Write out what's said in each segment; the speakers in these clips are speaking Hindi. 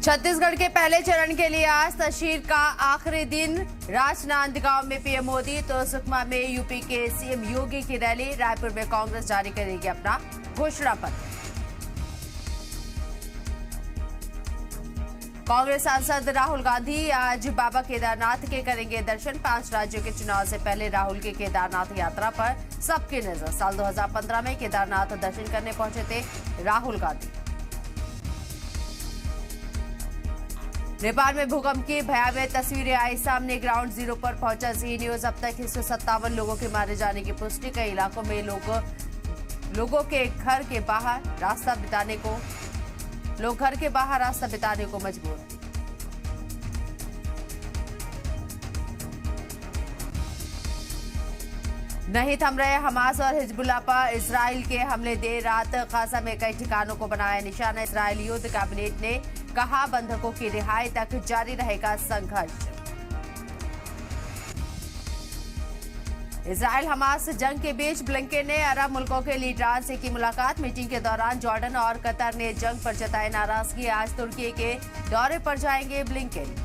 छत्तीसगढ़ के पहले चरण के लिए आज तशहीर का आखिरी दिन। राजनांदगांव में पीएम मोदी तो सुकमा में यूपी के सीएम योगी की रैली। रायपुर में कांग्रेस जारी करेगी अपना घोषणा पत्र। कांग्रेस सांसद राहुल गांधी आज बाबा केदारनाथ के करेंगे दर्शन। 5 राज्यों के चुनाव से पहले राहुल की केदारनाथ यात्रा पर सबकी नजर। साल 2015 में केदारनाथ दर्शन करने पहुंचे थे राहुल गांधी। नेपाल में भूकंप की भयावह तस्वीरें आई सामने। ग्राउंड जीरो पर पहुंचा जी न्यूज। अब तक 157 लोगों के मारे जाने की पुष्टि। कई इलाकों में लोगों के घर के बाहर रास्ता बिताने को मजबूर। नहीं थम रहे हमास और हिजबुल्लाह पर इजराइल के हमले। देर रात गाजा में कई ठिकानों को बनाया निशाना। इजरायली युद्ध कैबिनेट ने कहा बंधकों की रिहाई तक जारी रहेगा संघर्ष। इजराइल हमास जंग के बीच ब्लिंकेन ने अरब मुल्कों के लीडरान से की मुलाकात। मीटिंग के दौरान जॉर्डन और कतर ने जंग पर जताई नाराजगी। आज तुर्की के दौरे पर जाएंगे ब्लिंकेन।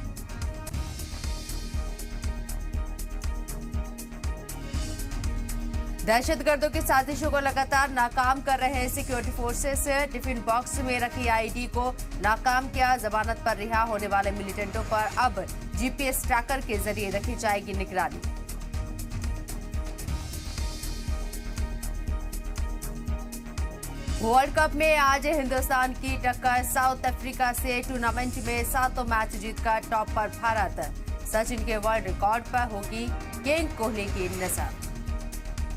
दहशतगर्दों की साजिशों को लगातार नाकाम कर रहे हैं सिक्योरिटी फोर्सेस। टिफिन बॉक्स में रखी आईडी को नाकाम किया। जमानत पर रिहा होने वाले मिलिटेंटों पर अब जीपीएस ट्रैकर के जरिए रखी जाएगी निगरानी। वर्ल्ड कप में आज हिंदुस्तान की टक्कर साउथ अफ्रीका से। टूर्नामेंट में 7 मैच जीतकर टॉप पर भारत। सचिन के वर्ल्ड रिकॉर्ड पर होगी किंग कोहली की नजर।